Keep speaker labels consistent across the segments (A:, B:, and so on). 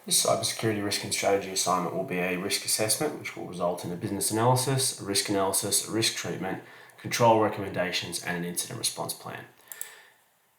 A: This cybersecurity risk and strategy assignment will be a risk assessment, which will result in a business analysis, a risk treatment, control recommendations, and an incident response plan.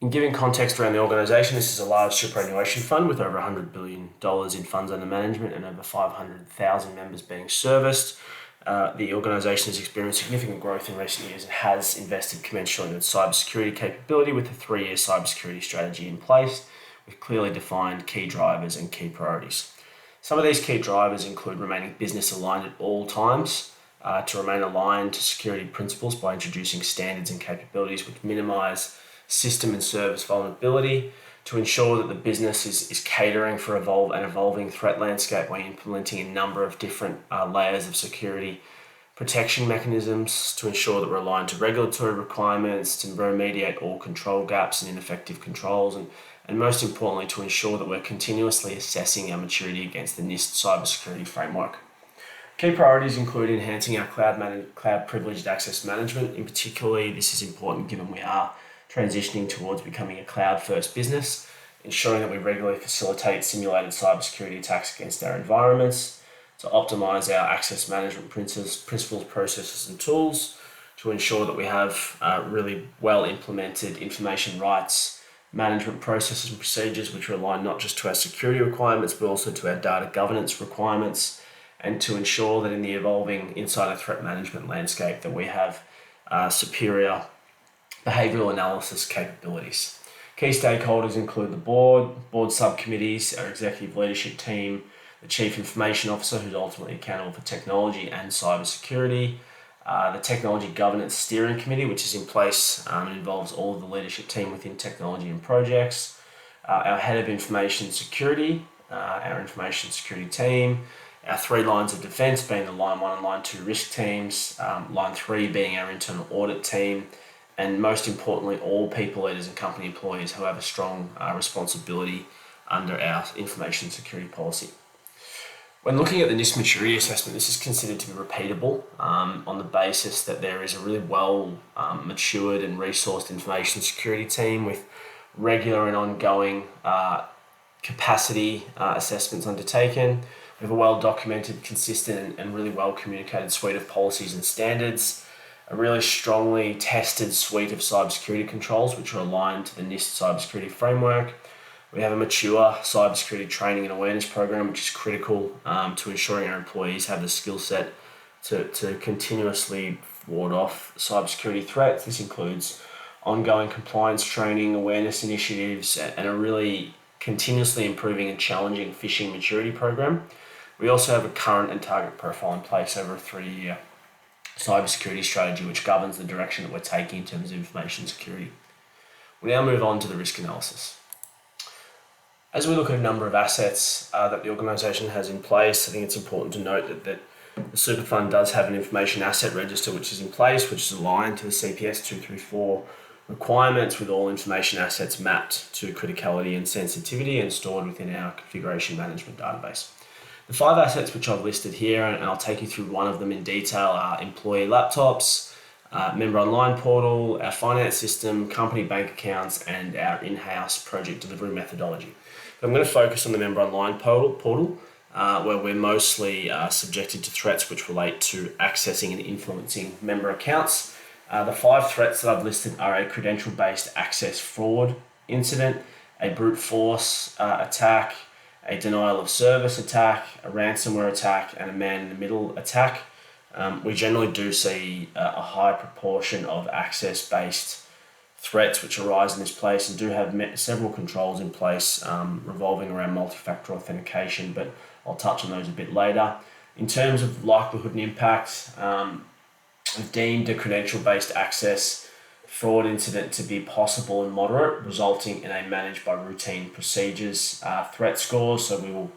A: In giving context around the organisation, this is a large superannuation fund with over $100 billion in funds under management and over 500,000 members being serviced. The organisation has experienced significant growth in recent years and has invested commensurate in its cybersecurity capability with a 3-year cybersecurity strategy in place with clearly defined key drivers and key priorities. Some of these key drivers include remaining business aligned at all times, to remain aligned to security principles by introducing standards and capabilities which minimise system and service vulnerability, to ensure that the business is catering for an evolving threat landscape by implementing a number of different layers of security protection mechanisms, to ensure that we're aligned to regulatory requirements, to remediate all control gaps and ineffective controls, and most importantly, to ensure that we're continuously assessing our maturity against the NIST cybersecurity framework. Key priorities include enhancing our cloud privileged access management. In particular, this is important given we are transitioning towards becoming a cloud-first business, ensuring that we regularly facilitate simulated cybersecurity attacks against our environments, to optimize our access management principles, processes, and tools, to ensure that we have really well implemented information rights management processes and procedures which are aligned not just to our security requirements but also to our data governance requirements, and to ensure that in the evolving insider threat management landscape that we have superior behavioural analysis capabilities. Key stakeholders include the board subcommittees, our executive leadership team, the Chief Information Officer, who's ultimately accountable for technology and cybersecurity, the Technology Governance Steering Committee, which is in place and involves all of the leadership team within technology and projects, our Head of Information Security, our Information Security team, our 3 lines of defence being the Line 1 and Line 2 risk teams, Line 3 being our internal audit team, and most importantly, all people leaders and company employees who have a strong responsibility under our information security policy. When looking at the NIST maturity assessment, this is considered to be repeatable on the basis that there is a really well matured and resourced information security team with regular and ongoing capacity assessments undertaken. We have a well documented, consistent, and really well communicated suite of policies and standards, a really strongly tested suite of cybersecurity controls which are aligned to the NIST cybersecurity framework. We have a mature cybersecurity training and awareness program, which is critical to ensuring our employees have the skill set to continuously ward off cybersecurity threats. This includes ongoing compliance training, awareness initiatives, and a really continuously improving and challenging phishing maturity program. We also have a current and target profile in place over a 3-year cybersecurity strategy, which governs the direction that we're taking in terms of information security. We now move on to the risk analysis. As we look at a number of assets that the organisation has in place, I think it's important to note that the super fund does have an information asset register which is in place, which is aligned to the CPS 234 requirements, with all information assets mapped to criticality and sensitivity and stored within our configuration management database. The 5 assets which I've listed here, and I'll take you through one of them in detail, are employee laptops, member online portal, our finance system, company bank accounts, and our in-house project delivery methodology. I'm going to focus on the member online portal where we're mostly subjected to threats which relate to accessing and influencing member accounts. The 5 threats that I've listed are a credential-based access fraud incident, a brute force attack, a denial of service attack, a ransomware attack, and a man-in-the-middle attack. We generally do see a high proportion of access-based threats which arise in this place, and do have several controls in place revolving around multi-factor authentication, but I'll touch on those a bit later. In terms of likelihood and impact, we've deemed a credential-based access fraud incident to be possible and moderate, resulting in a managed by routine procedures threat score, so we will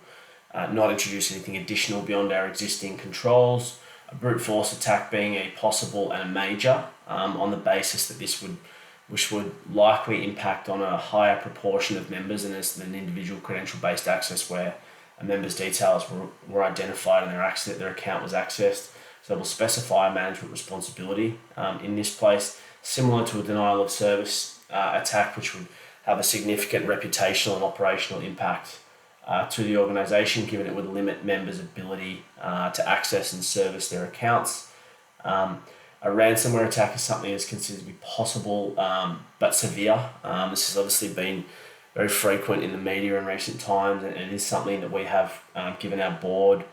A: not introduce anything additional beyond our existing controls. A brute force attack being a possible and a major, on the basis that which would likely impact on a higher proportion of members than an individual credential-based access where a member's details were identified and their account was accessed. So we'll specify a management responsibility in this place, similar to a denial of service attack, which would have a significant reputational and operational impact to the organisation, given it would limit members' ability to access and service their accounts. A ransomware attack is something that's considered to be possible but severe. This has obviously been very frequent in the media in recent times, and it is something that we have given our board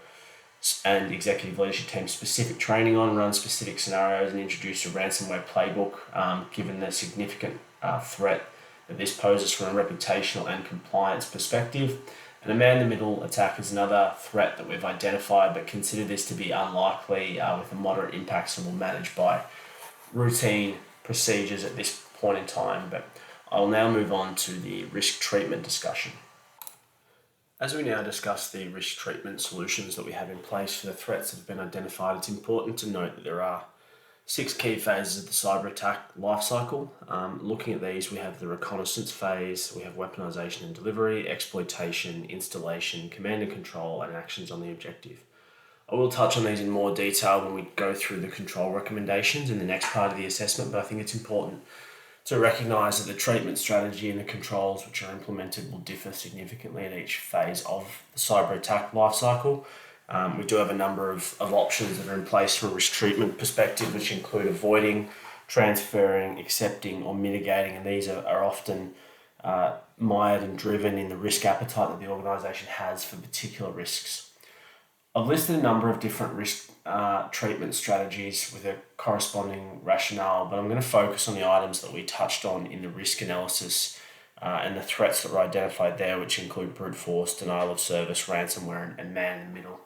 A: and executive leadership team specific training on, run specific scenarios, and introduced a ransomware playbook, given the significant threat that this poses from a reputational and compliance perspective. And a man-in-the-middle attack is another threat that we've identified, but consider this to be unlikely with a moderate impact, so we'll manage by routine procedures at this point in time. But I'll now move on to the risk treatment discussion. As we now discuss the risk treatment solutions that we have in place for the threats that have been identified, it's important to note that there are 6 key phases of the cyber attack lifecycle. Looking at these, we have the reconnaissance phase, we have weaponization and delivery, exploitation, installation, command and control, and actions on the objective. I will touch on these in more detail when we go through the control recommendations in the next part of the assessment, but I think it's important to recognise that the treatment strategy and the controls which are implemented will differ significantly at each phase of the cyber attack lifecycle. We do have a number of options that are in place from a risk treatment perspective, which include avoiding, transferring, accepting, or mitigating, and these are often mired and driven in the risk appetite that the organisation has for particular risks. I've listed a number of different risk treatment strategies with a corresponding rationale, but I'm going to focus on the items that we touched on in the risk analysis and the threats that were identified there, which include brute force, denial of service, ransomware, and man-in-the-middle.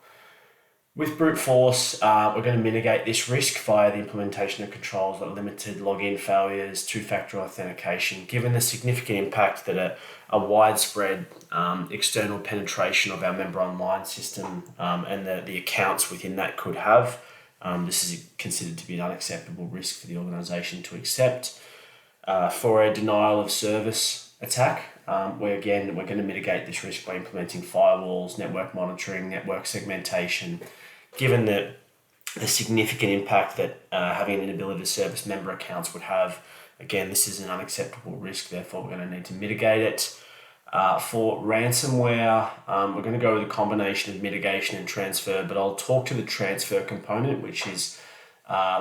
A: With brute force, we're going to mitigate this risk via the implementation of controls like limited login failures, two-factor authentication, given the significant impact that a widespread external penetration of our member online system and the accounts within that could have. This is considered to be an unacceptable risk for the organisation to accept. For a denial of service attack, we're going to mitigate this risk by implementing firewalls, network monitoring, network segmentation, given the significant impact that having an inability to service member accounts would have. Again, this is an unacceptable risk, therefore we're going to need to mitigate it. For ransomware, we're going to go with a combination of mitigation and transfer, but I'll talk to the transfer component, which is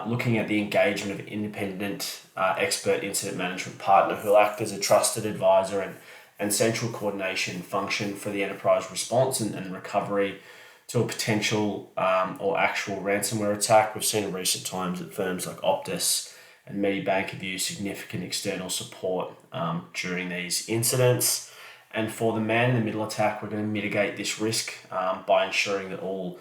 A: looking at the engagement of independent expert incident management partner who will act as a trusted advisor and central coordination function for the enterprise response and recovery to a potential or actual ransomware attack. We've seen in recent times that firms like Optus and Medibank have used significant external support during these incidents. And for the man-in-the-middle attack, we're going to mitigate this risk by ensuring that all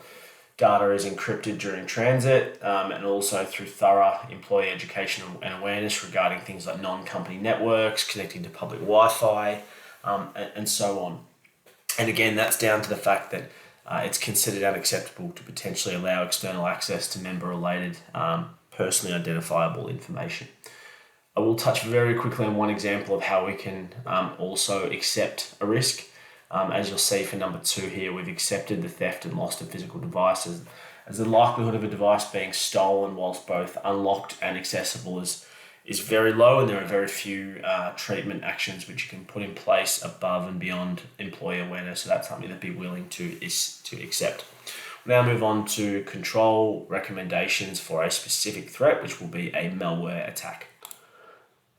A: data is encrypted during transit and also through thorough employee education and awareness regarding things like non-company networks, connecting to public Wi-Fi, and so on. And again, that's down to the fact that it's considered unacceptable to potentially allow external access to member-related, personally identifiable information. I will touch very quickly on one example of how we can also accept a risk. As you'll see for number 2 here, we've accepted the theft and loss of physical devices, as the likelihood of a device being stolen whilst both unlocked and accessible is very low, and there are very few treatment actions which you can put in place above and beyond employee awareness, so that's something to be willing to accept. We'll now move on to control recommendations for a specific threat, which will be a malware attack.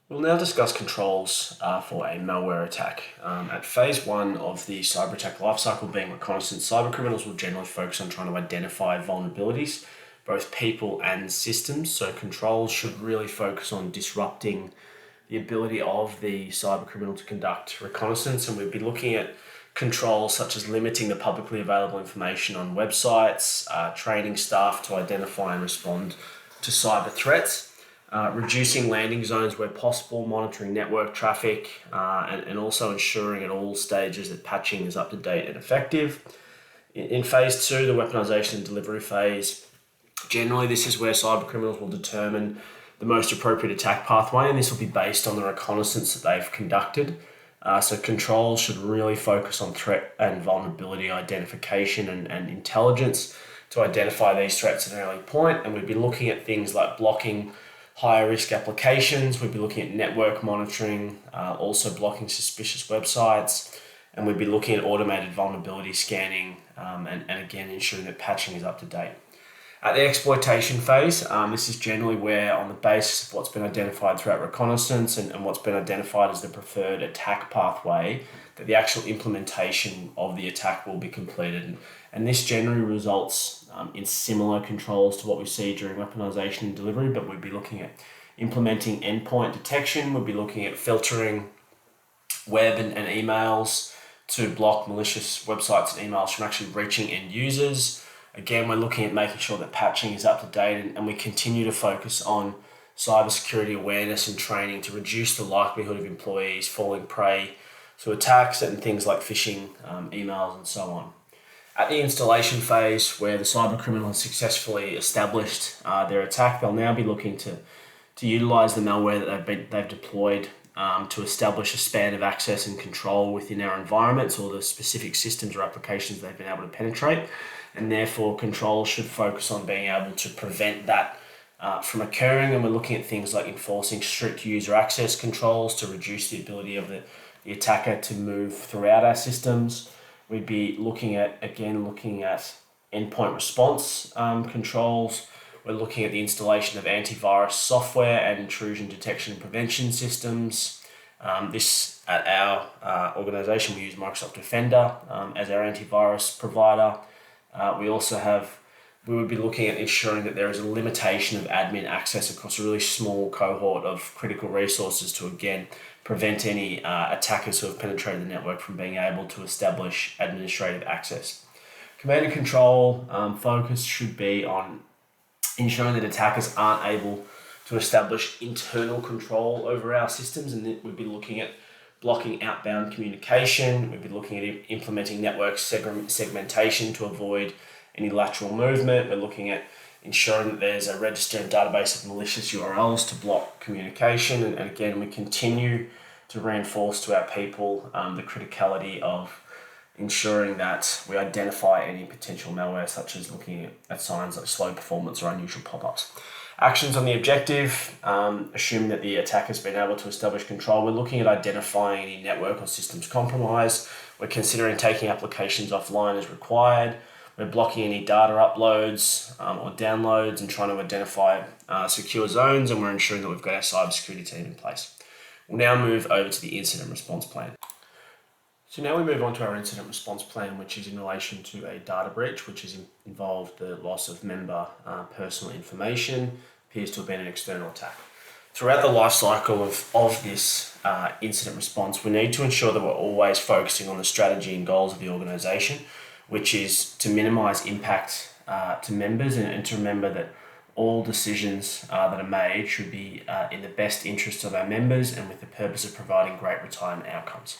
A: We'll now discuss controls for a malware attack. At phase 1 of the cyber attack lifecycle being reconnaissance, cyber criminals will generally focus on trying to identify vulnerabilities, both people and systems. So controls should really focus on disrupting the ability of the cyber criminal to conduct reconnaissance, and we'd be looking at controls such as limiting the publicly available information on websites, training staff to identify and respond to cyber threats, reducing landing zones where possible, monitoring network traffic, and also ensuring at all stages that patching is up to date and effective. In phase 2, the weaponization and delivery phase, generally this is where cyber criminals will determine the most appropriate attack pathway, and this will be based on the reconnaissance that they've conducted. So controls should really focus on threat and vulnerability identification and intelligence to identify these threats at an early point, and we'd be looking at things like blocking higher risk applications. We'd be looking at network monitoring, also blocking suspicious websites, And we'd be looking at automated vulnerability scanning and again ensuring that patching is up to date. At the exploitation phase, this is generally where, on the basis of what's been identified throughout reconnaissance and what's been identified as the preferred attack pathway, that the actual implementation of the attack will be completed. And this generally results in similar controls to what we see during weaponization and delivery, but we'd be looking at implementing endpoint detection, we'd be looking at filtering web and emails to block malicious websites and emails from actually reaching end users. Again, we're looking at making sure that patching is up to date, and we continue to focus on cybersecurity awareness and training to reduce the likelihood of employees falling prey to attacks and things like phishing emails and so on. At the installation phase, where the cyber criminal has successfully established their attack, they'll now be looking to utilize the malware that they've deployed to establish a span of access and control within our environments or the specific systems or applications they've been able to penetrate. And therefore, control should focus on being able to prevent that from occurring. And we're looking at things like enforcing strict user access controls to reduce the ability of the attacker to move throughout our systems. We'd be looking at endpoint response controls. We're looking at the installation of antivirus software and intrusion detection and prevention systems. This, at our organization, we use Microsoft Defender as our antivirus provider. We would be looking at ensuring that there is a limitation of admin access across a really small cohort of critical resources to, again, prevent any attackers who have penetrated the network from being able to establish administrative access. Command and control focus should be on ensuring that attackers aren't able to establish internal control over our systems, and we'd be looking at blocking outbound communication. We'd be looking at implementing network segmentation to avoid any lateral movement. We're looking at ensuring that there's a register and database of malicious URLs to block communication. And again, we continue to reinforce to our people the criticality of ensuring that we identify any potential malware, such as looking at signs like slow performance or unusual pop-ups. Actions on the objective, assuming that the attacker's been able to establish control, we're looking at identifying any network or systems compromised. We're considering taking applications offline as required. We're blocking any data uploads or downloads and trying to identify secure zones, and we're ensuring that we've got our cybersecurity team in place. We'll now move over to the incident response plan. So now we move on to our incident response plan, which is in relation to a data breach, which has involved the loss of member personal information, appears to have been an external attack. Throughout the life cycle of this incident response, we need to ensure that we're always focusing on the strategy and goals of the organisation, which is to minimise impact to members and to remember that all decisions that are made should be in the best interests of our members and with the purpose of providing great retirement outcomes.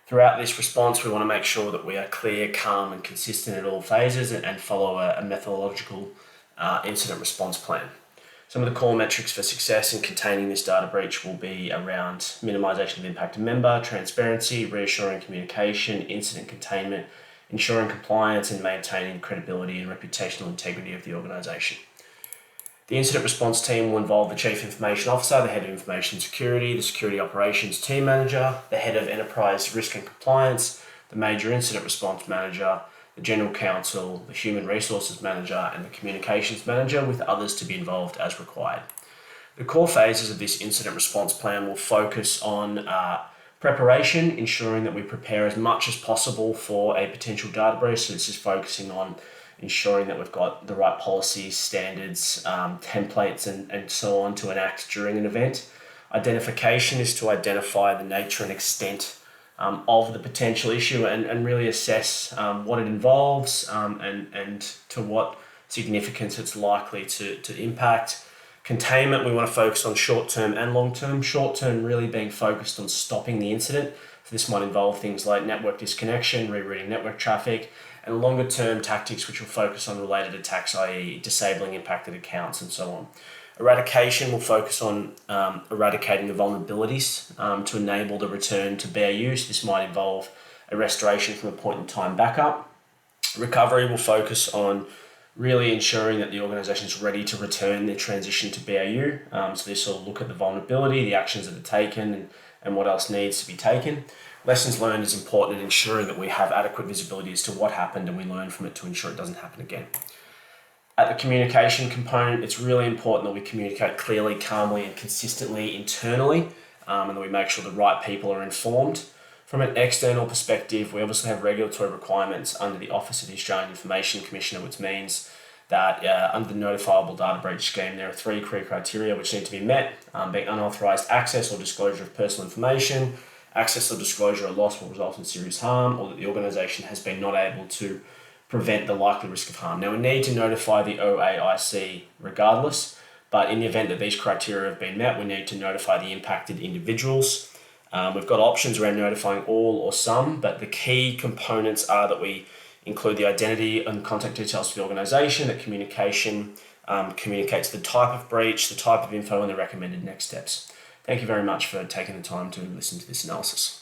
A: Throughout this response, we want to make sure that we are clear, calm and consistent at all phases and follow a methodological incident response plan. Some of the core metrics for success in containing this data breach will be around minimisation of impact to member, transparency, reassuring communication, incident containment, ensuring compliance and maintaining credibility and reputational integrity of the organisation. The incident response team will involve the Chief Information Officer, the Head of Information Security, the Security Operations Team Manager, the Head of Enterprise Risk and Compliance, the Major Incident Response Manager, the General Counsel, the Human Resources Manager, and the Communications Manager, with others to be involved as required. The core phases of this incident response plan will focus on preparation, ensuring that we prepare as much as possible for a potential data breach. So this is focusing on ensuring that we've got the right policies, standards, templates, and so on to enact during an event. Identification is to identify the nature and extent of the potential issue and really assess what it involves and to what significance it's likely to impact. Containment, we want to focus on short-term and long-term. Short-term really being focused on stopping the incident. So this might involve things like network disconnection, rerouting network traffic, and longer-term tactics which will focus on related attacks, i.e. disabling impacted accounts and so on. Eradication will focus on eradicating the vulnerabilities to enable the return to BAU. So this might involve a restoration from a point-in-time backup. Recovery will focus on really ensuring that the organisation is ready to return their transition to BAU. So this will look at the vulnerability, the actions that are taken, and what else needs to be taken. Lessons learned is important in ensuring that we have adequate visibility as to what happened and we learn from it to ensure it doesn't happen again. At the communication component, it's really important that we communicate clearly, calmly, and consistently internally, and that we make sure the right people are informed. From an external perspective, we obviously have regulatory requirements under the Office of the Australian Information Commissioner, which means that under the notifiable data breach scheme, there are 3 key criteria which need to be met, being unauthorised access or disclosure of personal information, access or disclosure or loss will result in serious harm, or that the organisation has been not able to prevent the likely risk of harm. Now, we need to notify the OAIC regardless, but in the event that these criteria have been met, we need to notify the impacted individuals. We've got options around notifying all or some, but the key components are that we include the identity and contact details for the organisation, that communication communicates the type of breach, the type of info, and the recommended next steps. Thank you very much for taking the time to listen to this analysis.